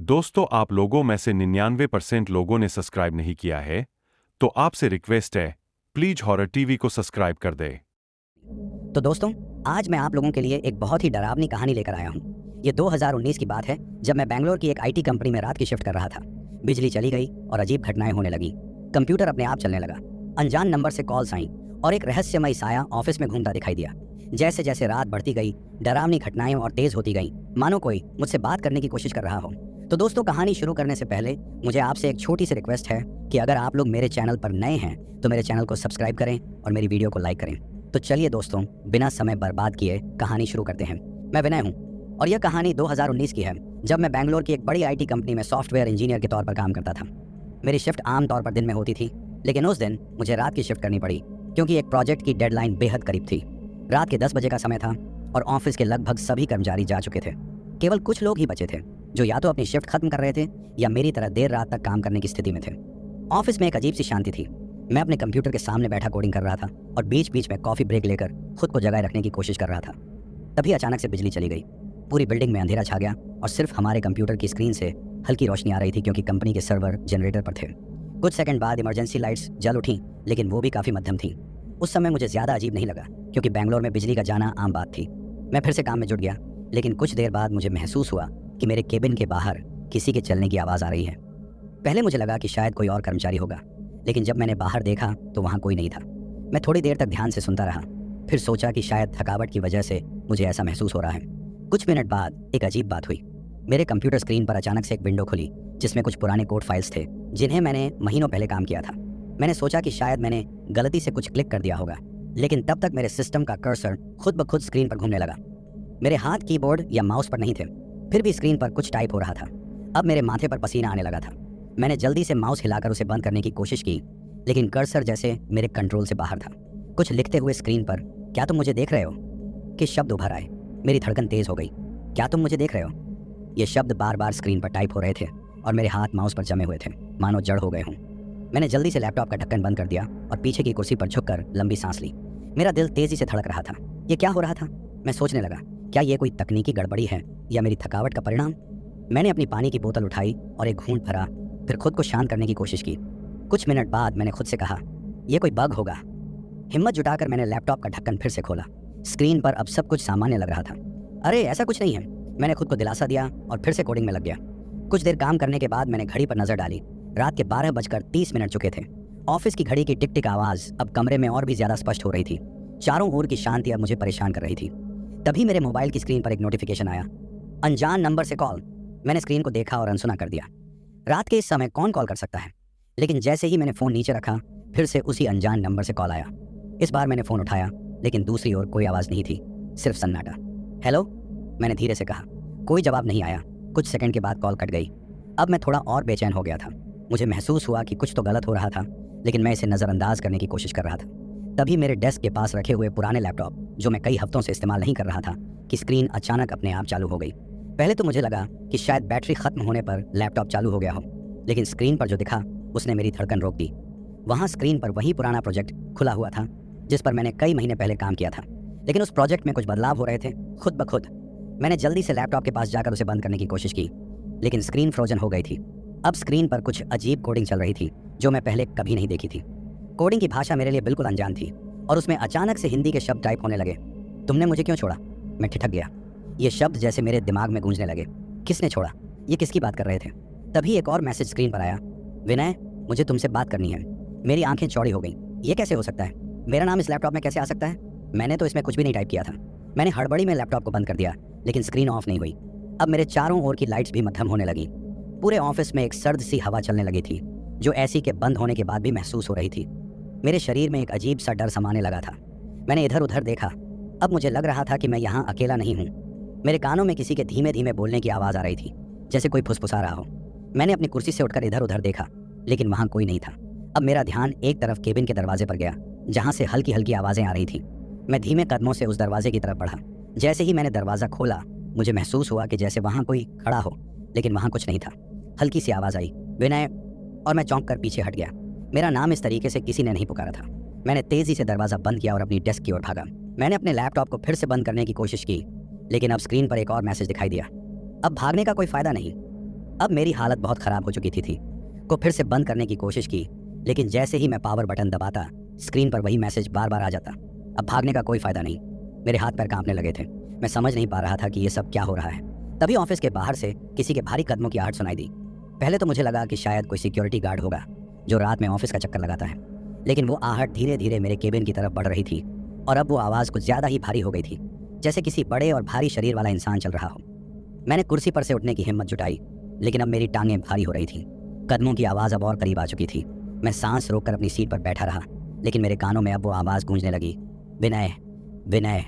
दोस्तों, आप लोगों में से 99% लोगों ने सब्सक्राइब नहीं किया है, तो आपसे रिक्वेस्ट है, प्लीज हॉरर टीवी को सब्सक्राइब कर दे। तो दोस्तों, आज मैं आप लोगों के लिए एक बहुत ही डरावनी कहानी लेकर आया हूँ। ये 2019 की बात है, जब मैं बेंगलोर की एक आईटी कंपनी में रात की शिफ्ट कर रहा था। बिजली चली गई और अजीब घटनाएं होने लगी। कंप्यूटर अपने आप चलने लगा, अनजान नंबर से कॉल्स आईं और एक रहस्यमय साया ऑफिस में घूमता दिखाई दिया। जैसे जैसे रात बढ़ती गई, डरावनी घटनाएं और तेज होती गईं, मानो कोई मुझसे बात करने की कोशिश कर रहा हो। तो दोस्तों, कहानी शुरू करने से पहले मुझे आपसे एक छोटी सी रिक्वेस्ट है कि अगर आप लोग मेरे चैनल पर नए हैं तो मेरे चैनल को सब्सक्राइब करें और मेरी वीडियो को लाइक करें। तो चलिए दोस्तों, बिना समय बर्बाद किए कहानी शुरू करते हैं। मैं विनय हूँ और यह कहानी 2019 की है, जब मैं बेंगलोर की एक बड़ी आईटी कंपनी में सॉफ्टवेयर इंजीनियर के तौर पर काम करता था। मेरी शिफ्ट आम तौर पर दिन में होती थी, लेकिन उस दिन मुझे रात की शिफ्ट करनी पड़ी क्योंकि एक प्रोजेक्ट की डेडलाइन बेहद करीब थी। रात के 10 बजे का समय था और ऑफिस के लगभग सभी कर्मचारी जा चुके थे। केवल कुछ लोग ही बचे थे जो या तो अपनी शिफ्ट खत्म कर रहे थे या मेरी तरह देर रात तक काम करने की स्थिति में थे। ऑफिस में एक अजीब सी शांति थी। मैं अपने कंप्यूटर के सामने बैठा कोडिंग कर रहा था और बीच बीच में कॉफी ब्रेक लेकर खुद को जगाए रखने की कोशिश कर रहा था। तभी अचानक से बिजली चली गई। पूरी बिल्डिंग में अंधेरा छा गया और सिर्फ हमारे कंप्यूटर की स्क्रीन से हल्की रोशनी आ रही थी क्योंकि कंपनी के सर्वर जनरेटर पर थे। कुछ सेकंड बाद इमरजेंसी लाइट्स जल उठी, लेकिन वो भी काफ़ी मध्यम थी। उस समय मुझे ज़्यादा अजीब नहीं लगा क्योंकि बेंगलोर में बिजली का जाना आम बात थी। मैं फिर से काम में जुट गया, लेकिन कुछ देर बाद मुझे महसूस हुआ कि मेरे केबिन के बाहर किसी के चलने की आवाज़ आ रही है। पहले मुझे लगा कि शायद कोई और कर्मचारी होगा, लेकिन जब मैंने बाहर देखा तो वहाँ कोई नहीं था। मैं थोड़ी देर तक ध्यान से सुनता रहा, फिर सोचा कि शायद थकावट की वजह से मुझे ऐसा महसूस हो रहा है। कुछ मिनट बाद एक अजीब बात हुई। मेरे कंप्यूटर स्क्रीन पर अचानक से एक विंडो खुली जिसमें कुछ पुराने कोड फाइल्स थे जिन्हें मैंने महीनों पहले काम किया था। मैंने सोचा कि शायद मैंने गलती से कुछ क्लिक कर दिया होगा, लेकिन तब तक मेरे सिस्टम का कर्सर खुद ब खुद स्क्रीन पर घूमने लगा। मेरे हाथ कीबोर्ड या माउस पर नहीं थे, फिर भी स्क्रीन पर कुछ टाइप हो रहा था। अब मेरे माथे पर पसीना आने लगा था। मैंने जल्दी से माउस हिलाकर उसे बंद करने की कोशिश की, लेकिन कर्सर जैसे मेरे कंट्रोल से बाहर था। कुछ लिखते हुए स्क्रीन पर, क्या तुम मुझे देख रहे हो, कि शब्द उभर आए। मेरी धड़कन तेज हो गई। क्या तुम मुझे देख रहे हो? ये शब्द बार बार स्क्रीन पर टाइप हो रहे थे और मेरे हाथ माउस पर जमे हुए थे, मानो जड़ हो गए हों। मैंने जल्दी से लैपटॉप का ढक्कन बंद कर दिया और पीछे की कुर्सी पर झुककर लंबी सांस ली। मेरा दिल तेजी से धड़क रहा था। ये क्या हो रहा था? मैं सोचने लगा, क्या ये कोई तकनीकी गड़बड़ी है या मेरी थकावट का परिणाम? मैंने अपनी पानी की बोतल उठाई और एक घूंट भरा, फिर खुद को शांत करने की कोशिश की। कुछ मिनट बाद मैंने खुद से कहा, यह कोई बग होगा। हिम्मत जुटाकर मैंने लैपटॉप का ढक्कन फिर से खोला। स्क्रीन पर अब सब कुछ सामान्य लग रहा था। अरे ऐसा कुछ नहीं है, मैंने खुद को दिलासा दिया और फिर से कोडिंग में लग गया। कुछ देर काम करने के बाद मैंने घड़ी पर नजर डाली। रात के 12:30 चुके थे। ऑफिस की घड़ी की टिक टिक आवाज अब कमरे में और भी ज्यादा स्पष्ट हो रही थी। चारों ओर की शांति अब मुझे परेशान कर रही थी। तभी मेरे मोबाइल की स्क्रीन पर एक नोटिफिकेशन आया, अनजान नंबर से कॉल। मैंने स्क्रीन को देखा और अनसुना कर दिया। रात के इस समय कौन कॉल कर सकता है? लेकिन जैसे ही मैंने फ़ोन नीचे रखा, फिर से उसी अनजान नंबर से कॉल आया। इस बार मैंने फ़ोन उठाया, लेकिन दूसरी ओर कोई आवाज़ नहीं थी, सिर्फ सन्नाटा। हेलो, मैंने धीरे से कहा। कोई जवाब नहीं आया। कुछ सेकंड के बाद कॉल कट गई। अब मैं थोड़ा और बेचैन हो गया था। मुझे महसूस हुआ कि कुछ तो गलत हो रहा था, लेकिन मैं इसे नज़रअंदाज करने की कोशिश कर रहा था। तभी मेरे डेस्क के पास रखे हुए पुराने लैपटॉप, जो मैं कई हफ्तों से इस्तेमाल नहीं कर रहा था, की स्क्रीन अचानक अपने आप चालू हो गई। पहले तो मुझे लगा कि शायद बैटरी खत्म होने पर लैपटॉप चालू हो गया हो, लेकिन स्क्रीन पर जो दिखा उसने मेरी धड़कन रोक दी। वहाँ स्क्रीन पर वही पुराना प्रोजेक्ट खुला हुआ था जिस पर मैंने कई महीने पहले काम किया था, लेकिन उस प्रोजेक्ट में कुछ बदलाव हो रहे थे खुद ब खुद। मैंने जल्दी से लैपटॉप के पास जाकर उसे बंद करने की कोशिश की, लेकिन स्क्रीन फ्रोजन हो गई थी। अब स्क्रीन पर कुछ अजीब कोडिंग चल रही थी जो मैं पहले कभी नहीं देखी थी। कोडिंग की भाषा मेरे लिए बिल्कुल अनजान थी और उसमें अचानक से हिंदी के शब्द टाइप होने लगे। तुमने मुझे क्यों छोड़ा? मैं ठिठक गया। ये शब्द जैसे मेरे दिमाग में गूंजने लगे। किसने छोड़ा? ये किसकी बात कर रहे थे? तभी एक और मैसेज स्क्रीन पर आया, विनय, मुझे तुमसे बात करनी है। मेरी आंखें चौड़ी हो गईं। ये कैसे हो सकता है? मेरा नाम इस लैपटॉप में कैसे आ सकता है? मैंने तो इसमें कुछ भी नहीं टाइप किया था। मैंने हड़बड़ी में लैपटॉप को बंद कर दिया, लेकिन स्क्रीन ऑफ नहीं हुई। अब मेरे चारों ओर की लाइट्स भी मध्यम होने लगी। पूरे ऑफिस में एक सर्द सी हवा चलने लगी थी, जो एसी के बंद होने के बाद भी महसूस हो रही थी। मेरे शरीर में एक अजीब सा डर समाने लगा था। मैंने इधर उधर देखा। अब मुझे लग रहा था कि मैं यहाँ अकेला नहीं हूँ। मेरे कानों में किसी के धीमे धीमे बोलने की आवाज़ आ रही थी, जैसे कोई फुसफुसा रहा हो। मैंने अपनी कुर्सी से उठकर इधर उधर देखा, लेकिन वहाँ कोई नहीं था। अब मेरा ध्यान एक तरफ केबिन के दरवाजे पर गया, जहाँ से हल्की हल्की आवाज़ें आ रही थी। मैं धीमे कदमों से उस दरवाजे की तरफ बढ़ा। जैसे ही मैंने दरवाज़ा खोला, मुझे महसूस हुआ कि जैसे वहाँ कोई खड़ा हो, लेकिन वहाँ कुछ नहीं था। हल्की सी आवाज़ आई, विनय, और मैं चौंक कर पीछे हट गया। मेरा नाम इस तरीके से किसी ने नहीं पुकारा था। मैंने तेज़ी से दरवाज़ा बंद किया और अपनी डेस्क की ओर भागा। मैंने अपने लैपटॉप को फिर से बंद करने की कोशिश की, लेकिन अब स्क्रीन पर एक और मैसेज दिखाई दिया। अब भागने का कोई फ़ायदा नहीं। अब मेरी हालत बहुत ख़राब हो चुकी थी को फिर से बंद करने की कोशिश की, लेकिन जैसे ही मैं पावर बटन दबाता स्क्रीन पर वही मैसेज बार बार आ जाता। अब भागने का कोई फ़ायदा नहीं, मेरे हाथ पैर कांपने लगे थे। मैं समझ नहीं पा रहा था कि ये सब क्या हो रहा है। तभी ऑफिस के बाहर से किसी के भारी कदमों की आहट सुनाई दी। पहले तो मुझे लगा कि शायद कोई सिक्योरिटी गार्ड होगा जो रात में ऑफिस का चक्कर लगाता है, लेकिन वो आहट धीरे धीरे मेरे केबिन की तरफ बढ़ रही थी और अब वो आवाज़ कुछ ज़्यादा ही भारी हो गई थी, जैसे किसी बड़े और भारी शरीर वाला इंसान चल रहा हो। मैंने कुर्सी पर से उठने की हिम्मत जुटाई, लेकिन अब मेरी टांगें भारी हो रही थीं। कदमों की आवाज़ अब और करीब आ चुकी थी। मैं सांस रोककर अपनी सीट पर बैठा रहा, लेकिन मेरे कानों में अब वो आवाज़ गूंजने लगी, विनय विनय।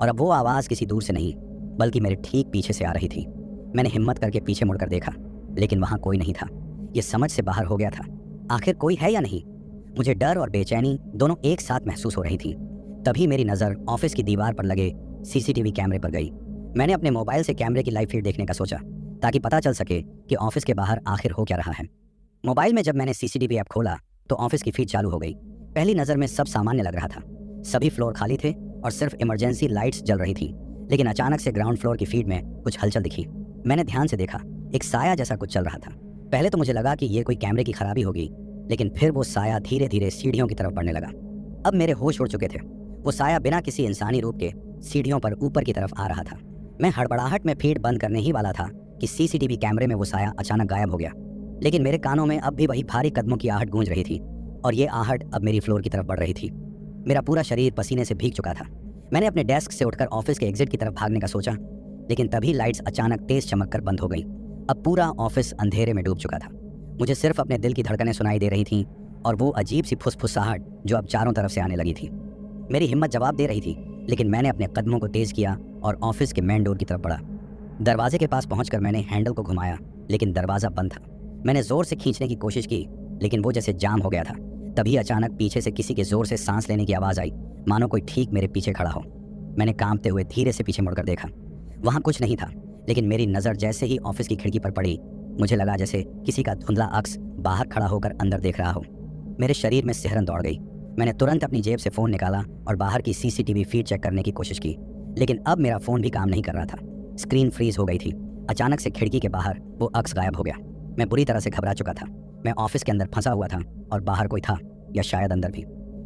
और अब वो आवाज़ किसी दूर से नहीं बल्कि मेरे ठीक पीछे से आ रही थी। मैंने हिम्मत करके पीछे मुड़कर देखा, लेकिन वहाँ कोई नहीं था। ये समझ से बाहर हो गया था, आखिर कोई है या नहीं। मुझे डर और बेचैनी दोनों एक साथ महसूस हो रही थी। तभी मेरी नज़र ऑफिस की दीवार पर लगे सीसीटीवी कैमरे पर गई। मैंने अपने मोबाइल से कैमरे की लाइव फीड देखने का सोचा, ताकि पता चल सके कि ऑफिस के बाहर आखिर हो क्या रहा है। मोबाइल में जब मैंने सीसीटीवी ऐप खोला तो ऑफिस की फीड चालू हो गई। पहली नज़र में सब सामान्य लग रहा था, सभी फ्लोर खाली थे और सिर्फ इमरजेंसी लाइट्स जल रही थी। लेकिन अचानक से ग्राउंड फ्लोर की फीड में कुछ हलचल दिखी। मैंने ध्यान से देखा, एक साया जैसा कुछ चल रहा था। पहले तो मुझे लगा कि ये कोई कैमरे की खराबी होगी, लेकिन फिर वो साया धीरे धीरे सीढ़ियों की तरफ बढ़ने लगा। अब मेरे होश उड़ चुके थे। वो साया बिना किसी इंसानी रूप के सीढ़ियों पर ऊपर की तरफ आ रहा था। मैं हड़बड़ाहट में फीड बंद करने ही वाला था कि सीसीटीवी कैमरे में वो साया अचानक गायब हो गया। लेकिन मेरे कानों में अब भी वही भारी कदमों की आहट गूंज रही थी, और ये आहट अब मेरी फ्लोर की तरफ बढ़ रही थी। मेरा पूरा शरीर पसीने से भीग चुका था। मैंने अपने डेस्क से उठकर ऑफिस के एग्जिट की तरफ भागने का सोचा, लेकिन तभी लाइट्स अचानक तेज चमक कर बंद हो गई। अब पूरा ऑफिस अंधेरे में डूब चुका था। मुझे सिर्फ अपने दिल की धड़कनें सुनाई दे रही थीं और वो अजीब सी फुसफुसाहट जो अब चारों तरफ से आने लगी थी। मेरी हिम्मत जवाब दे रही थी, लेकिन मैंने अपने कदमों को तेज किया और ऑफिस के मेन डोर की तरफ बढ़ा। दरवाजे के पास पहुंचकर मैंने हैंडल को घुमाया, लेकिन दरवाज़ा बंद था। मैंने जोर से खींचने की कोशिश की, लेकिन वो जैसे जाम हो गया था। तभी अचानक पीछे से किसी के जोर से सांस लेने की आवाज़ आई, मानो कोई ठीक मेरे पीछे खड़ा हो। मैंने कांपते हुए धीरे से पीछे मुड़कर देखा। वहाँ कुछ नहीं था, लेकिन मेरी नज़र जैसे ही ऑफिस की खिड़की पर पड़ी, मुझे लगा जैसे किसी का धुंधला अक्स बाहर खड़ा होकर अंदर देख रहा हो। मेरे शरीर में सिहरन दौड़ गई। मैंने तुरंत अपनी जेब से फ़ोन निकाला और बाहर की सीसीटीवी फीड चेक करने की कोशिश की, लेकिन अब मेरा फ़ोन भी काम नहीं कर रहा था। स्क्रीन फ्रीज हो गई थी। अचानक से खिड़की के बाहर वो अक्स गायब हो गया। मैं बुरी तरह से घबरा चुका था। मैं ऑफिस के अंदर फंसा हुआ था और बाहर कोई था, या शायद अंदर भी।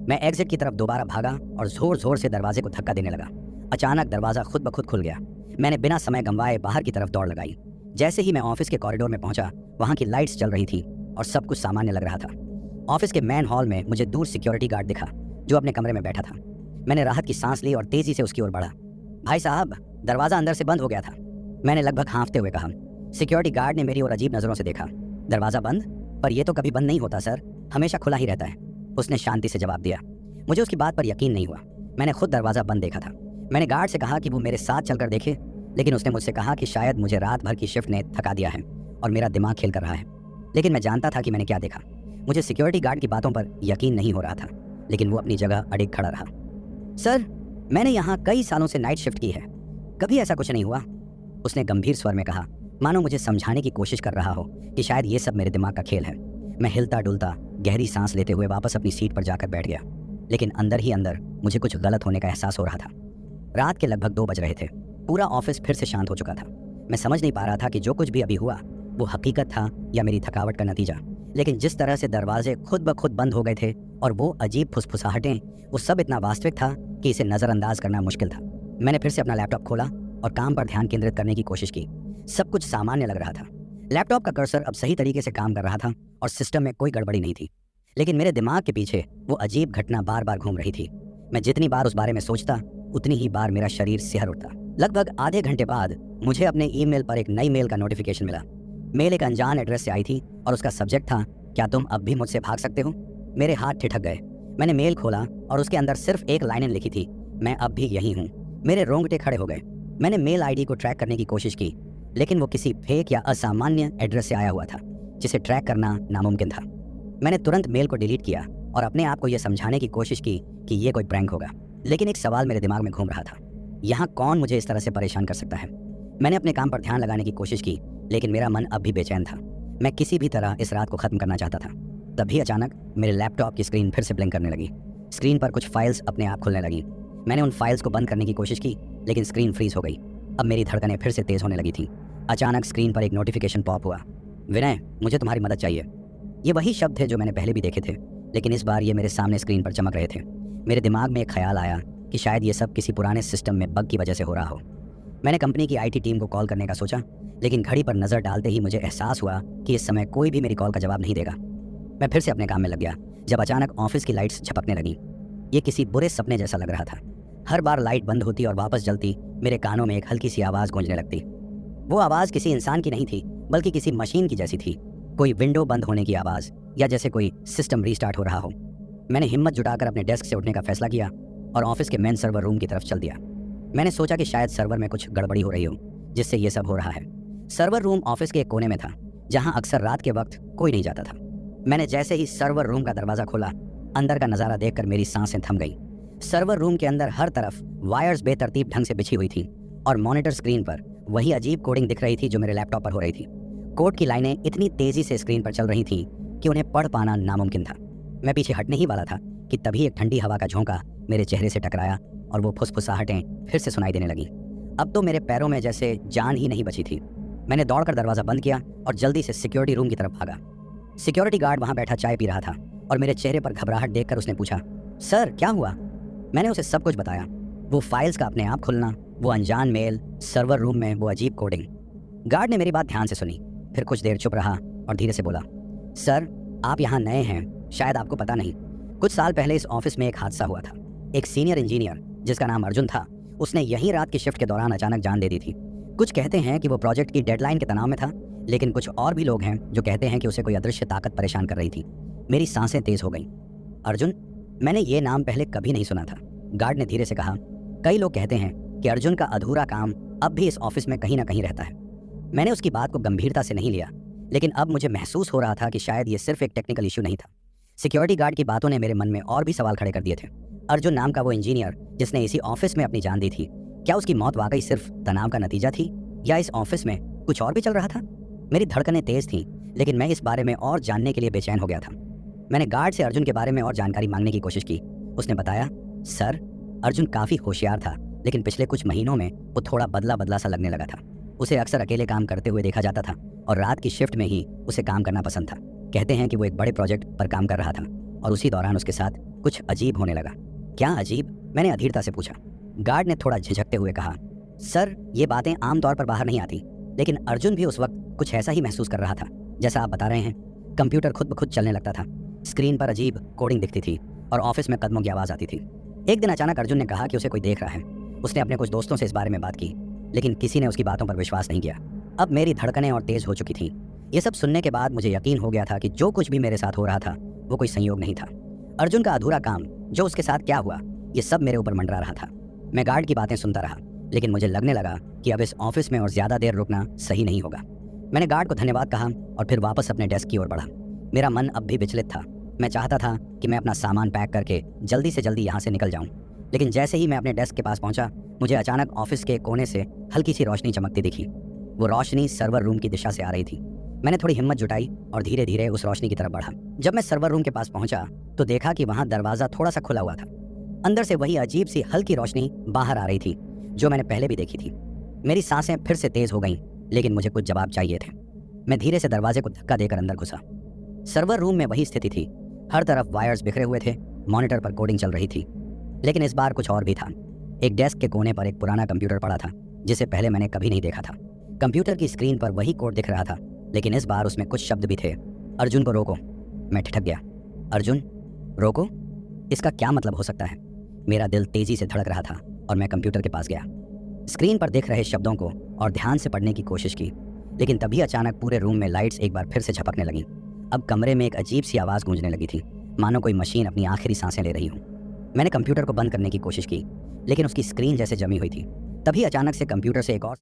मैं एग्जिट की तरफ दोबारा भागा और जोर जोर से दरवाजे को धक्का देने लगा। अचानक दरवाज़ा खुद ब खुद खुल गया। मैंने बिना समय गंवाए बाहर की तरफ दौड़ लगाई। जैसे ही मैं ऑफिस के कॉरिडोर में पहुंचा, वहाँ की लाइट्स जल रही थी और सब कुछ सामान्य लग रहा था। ऑफिस के मेन हॉल में मुझे दूर सिक्योरिटी गार्ड दिखा, जो अपने कमरे में बैठा था। मैंने राहत की सांस ली और तेजी से उसकी ओर बढ़ा। भाई साहब, दरवाज़ा अंदर से बंद हो गया था, मैंने लगभग हाँफते हुए कहा। सिक्योरिटी गार्ड ने मेरी ओर अजीब नज़रों से देखा। दरवाज़ा बंद? पर यह तो कभी बंद नहीं होता सर, हमेशा खुला ही रहता है, उसने शांति से जवाब दिया। मुझे उसकी बात पर यकीन नहीं हुआ। मैंने खुद दरवाज़ा बंद देखा था। मैंने गार्ड से कहा कि वो मेरे साथ चलकर देखे, लेकिन उसने मुझसे कहा कि शायद मुझे रात भर की शिफ्ट ने थका दिया है और मेरा दिमाग खेल कर रहा है। लेकिन मैं जानता था कि मैंने क्या देखा। मुझे सिक्योरिटी गार्ड की बातों पर यकीन नहीं हो रहा था, लेकिन वो अपनी जगह अड़िग खड़ा रहा। सर, मैंने यहाँ कई सालों से नाइट शिफ्ट की है, कभी ऐसा कुछ नहीं हुआ, उसने गंभीर स्वर में कहा, मानो मुझे समझाने की कोशिश कर रहा हो कि शायद ये सब मेरे दिमाग का खेल है। मैं हिलता डुलता गहरी सांस लेते हुए वापस अपनी सीट पर जाकर बैठ गया, लेकिन अंदर ही अंदर मुझे कुछ गलत होने का एहसास हो रहा था। रात के लगभग 2 बज रहे थे। पूरा ऑफिस फिर से शांत हो चुका था। मैं समझ नहीं पा रहा था कि जो कुछ भी अभी हुआ वो हकीकत था या मेरी थकावट का नतीजा। लेकिन जिस तरह से दरवाजे खुद ब खुद बंद हो गए थे और वो अजीब फुसफुसाहटें, वो सब इतना वास्तविक था कि इसे नज़रअंदाज करना मुश्किल था। मैंने फिर से अपना लैपटॉप खोला और काम पर ध्यान केंद्रित करने की कोशिश की। सब कुछ सामान्य लग रहा था। लैपटॉप का कर्सर अब सही तरीके से काम कर रहा था और सिस्टम में कोई गड़बड़ी नहीं थी। लेकिन मेरे दिमाग के पीछे वो अजीब घटना बार बार घूम रही थी। मैं जितनी बार उस बारे में सोचता, उतनी ही बार मेरा शरीर सिहर उठता। लगभग आधे घंटे बाद मुझे अपने ईमेल पर एक नई मेल का नोटिफिकेशन मिला। मेल एक अनजान एड्रेस से आई थी और उसका सब्जेक्ट था, क्या तुम अब भी मुझसे भाग सकते हो? मेरे हाथ ठिठक गए। मैंने मेल खोला और उसके अंदर सिर्फ एक लाइन लिखी थी, मैं अब भी यही हूँ। मेरे रोंगटे खड़े हो गए। मैंने मेल आईडी को ट्रैक करने की कोशिश की, लेकिन वो किसी फेक या असामान्य एड्रेस से आया हुआ था, जिसे ट्रैक करना नामुमकिन था। मैंने तुरंत मेल को डिलीट किया और अपने आप को यह समझाने की कोशिश की कि ये कोई प्रैंक होगा। लेकिन एक सवाल मेरे दिमाग में घूम रहा था, यहाँ कौन मुझे इस तरह से परेशान कर सकता है? मैंने अपने काम पर ध्यान लगाने की कोशिश की, लेकिन मेरा मन अब भी बेचैन था। मैं किसी भी तरह इस रात को खत्म करना चाहता था। तभी अचानक मेरे लैपटॉप की स्क्रीन फिर से ब्लिंक करने लगी। स्क्रीन पर कुछ फाइल्स अपने आप खुलने लगी। मैंने उन फाइल्स को बंद करने की कोशिश की, लेकिन स्क्रीन फ्रीज हो गई। अब मेरी धड़कनें फिर से तेज होने लगी थी। अचानक स्क्रीन पर एक नोटिफिकेशन पॉप हुआ। विनय, मुझे तुम्हारी मदद चाहिए। ये वही शब्द थे जो मैंने पहले भी देखे थे, लेकिन इस बार ये मेरे सामने स्क्रीन पर चमक रहे थे। मेरे दिमाग में एक ख्याल आया कि शायद ये सब किसी पुराने सिस्टम में बग की वजह से हो रहा हो। मैंने कंपनी की आईटी टीम को कॉल करने का सोचा, लेकिन घड़ी पर नज़र डालते ही मुझे एहसास हुआ कि इस समय कोई भी मेरी कॉल का जवाब नहीं देगा। मैं फिर से अपने काम में लग गया जब अचानक ऑफिस की लाइट्स झपकने लगीं। ये किसी बुरे सपने जैसा लग रहा था। हर बार लाइट बंद होती और वापस जलती, मेरे कानों में एक हल्की सी आवाज़ गूंजने लगती। वो आवाज़ किसी इंसान की नहीं थी, बल्कि किसी मशीन की जैसी थी। कोई विंडो बंद होने की आवाज़, या जैसे कोई सिस्टम रीस्टार्ट हो रहा हो। मैंने हिम्मत जुटाकर अपने डेस्क से उठने का फैसला किया और ऑफिस के मेन सर्वर रूम की तरफ चल दिया। मैंने सोचा कि शायद सर्वर में कुछ गड़बड़ी हो रही हो, जिससे ये सब हो रहा है। सर्वर रूम ऑफिस के एक कोने में था, जहां अक्सर रात के वक्त कोई नहीं जाता था। मैंने जैसे ही सर्वर रूम का दरवाज़ा खोला, अंदर का नज़ारा देखकर मेरी सांसें थम गईं। सर्वर रूम के अंदर हर तरफ वायर्स बेतरतीब ढंग से बिछी हुई थी और मॉनिटर स्क्रीन पर वही अजीब कोडिंग दिख रही थी जो मेरे लैपटॉप पर हो रही थी। कोड की लाइनें इतनी तेज़ी से स्क्रीन पर चल रही थीं कि उन्हें पढ़ पाना नामुमकिन था। मैं पीछे हटने ही वाला था कि तभी एक ठंडी हवा का झोंका मेरे चेहरे से टकराया और वो फुसफुसाहटें फिर से सुनाई देने लगीं। अब तो मेरे पैरों में जैसे जान ही नहीं बची थी। मैंने दौड़कर दरवाज़ा बंद किया और जल्दी से सिक्योरिटी रूम की तरफ भागा। सिक्योरिटी गार्ड वहाँ बैठा चाय पी रहा था और मेरे चेहरे पर घबराहट देखकर उसने पूछा, सर क्या हुआ? मैंने उसे सब कुछ बताया। वो फाइल्स का अपने आप खुलना, वो अनजान मेल, सर्वर रूम में वो अजीब कोडिंग। गार्ड ने मेरी बात ध्यान से सुनी, फिर कुछ देर चुप रहा और धीरे से बोला, सर आप यहाँ नए हैं, शायद आपको पता नहीं। कुछ साल पहले इस ऑफिस में एक हादसा हुआ था। एक सीनियर इंजीनियर जिसका नाम अर्जुन था, उसने यहीं रात की शिफ्ट के दौरान अचानक जान दे दी थी। कुछ कहते हैं कि वो प्रोजेक्ट की डेडलाइन के तनाव में था, लेकिन कुछ और भी लोग हैं जो कहते हैं कि उसे कोई अदृश्य ताकत परेशान कर रही थी। मेरी सांसें तेज हो गईं। अर्जुन? मैंने ये नाम पहले कभी नहीं सुना था। गार्ड ने धीरे से कहा, कई लोग कहते हैं कि अर्जुन का अधूरा काम अब भी इस ऑफिस में कहीं ना कहीं रहता है। मैंने उसकी बात को गंभीरता से नहीं लिया, लेकिन अब मुझे महसूस हो रहा था कि शायद ये सिर्फ एक टेक्निकल इशू नहीं था। सिक्योरिटी गार्ड की बातों ने मेरे मन में और भी सवाल खड़े कर दिए थे। अर्जुन नाम का वो इंजीनियर जिसने इसी ऑफिस में अपनी जान दी थी, क्या उसकी मौत वाकई सिर्फ तनाव का नतीजा थी, या इस ऑफिस में कुछ और भी चल रहा था? मेरी धड़कनें तेज थीं, लेकिन मैं इस बारे में और जानने के लिए बेचैन हो गया था। मैंने गार्ड से अर्जुन के बारे में और जानकारी मांगने की कोशिश की। उसने बताया, सर अर्जुन काफ़ी होशियार था, लेकिन पिछले कुछ महीनों में वो थोड़ा बदला बदला सा लगने लगा था। उसे अक्सर अकेले काम करते हुए देखा जाता था और रात की शिफ्ट में ही उसे काम करना पसंद था। कहते हैं कि वो एक बड़े प्रोजेक्ट पर काम कर रहा था और उसी दौरान उसके साथ कुछ अजीब होने लगा। क्या अजीब? मैंने अधीरता से पूछा। गार्ड ने थोड़ा झिझकते हुए कहा, सर ये बातें आमतौर पर बाहर नहीं आती, लेकिन अर्जुन भी उस वक्त कुछ ऐसा ही महसूस कर रहा था जैसा आप बता रहे हैं। कंप्यूटर खुद ब खुद चलने लगता था, स्क्रीन पर अजीब कोडिंग दिखती थी और ऑफिस में कदमों की आवाज़ आती थी। एक दिन अचानक अर्जुन ने कहा कि उसे कोई देख रहा है। उसने अपने कुछ दोस्तों से इस बारे में बात की, लेकिन किसी ने उसकी बातों पर विश्वास नहीं किया। अब मेरी धड़कनें और तेज हो चुकी थीं। ये सब सुनने के बाद मुझे यकीन हो गया था कि जो कुछ भी मेरे साथ हो रहा था वो कोई संयोग नहीं था। अर्जुन का अधूरा काम, जो उसके साथ क्या हुआ, ये सब मेरे ऊपर मंडरा रहा था। मैं गार्ड की बातें सुनता रहा, लेकिन मुझे लगने लगा कि अब इस ऑफिस में और ज़्यादा देर रुकना सही नहीं होगा। मैंने गार्ड को धन्यवाद कहा और फिर वापस अपने डेस्क की ओर बढ़ा। मेरा मन अब भी विचलित था। मैं चाहता था कि मैं अपना सामान पैक करके जल्दी से जल्दी यहाँ से निकल जाऊँ, लेकिन जैसे ही मैं अपने डेस्क के पास पहुँचा, मुझे अचानक ऑफिस के कोने से हल्की सी रोशनी चमकती दिखी। वो रोशनी सर्वर रूम की दिशा से आ रही थी। मैंने थोड़ी हिम्मत जुटाई और धीरे धीरे उस रोशनी की तरफ बढ़ा। जब मैं सर्वर रूम के पास पहुंचा तो देखा कि वहां दरवाज़ा थोड़ा सा खुला हुआ था। अंदर से वही अजीब सी हल्की रोशनी बाहर आ रही थी जो मैंने पहले भी देखी थी। मेरी सांसें फिर से तेज हो गईं, लेकिन मुझे कुछ जवाब चाहिए थे। मैं धीरे से दरवाजे को धक्का देकर अंदर घुसा। सर्वर रूम में वही स्थिति थी। हर तरफ वायर्स बिखरे हुए थे, मॉनिटर पर कोडिंग चल रही थी, लेकिन इस बार कुछ और भी था। एक डेस्क के कोने पर एक पुराना कंप्यूटर पड़ा था, जिसे पहले मैंने कभी नहीं देखा था। कंप्यूटर की स्क्रीन पर वही कोड दिख रहा था, लेकिन इस बार उसमें कुछ शब्द भी थे। अर्जुन को रोको। मैं ठिठक गया। अर्जुन रोको? इसका क्या मतलब हो सकता है? मेरा दिल तेजी से धड़क रहा था और मैं कंप्यूटर के पास गया। स्क्रीन पर दिख रहे शब्दों को और ध्यान से पढ़ने की कोशिश की, लेकिन तभी अचानक पूरे रूम में लाइट्स एक बार फिर से झपकने लगीं। अब कमरे में एक अजीब सी आवाज़ गूंजने लगी थी, मानो कोई मशीन अपनी आखिरी सांसें ले रही हो। मैंने कंप्यूटर को बंद करने की कोशिश की, लेकिन उसकी स्क्रीन जैसे जमी हुई थी। तभी अचानक से कंप्यूटर से एक और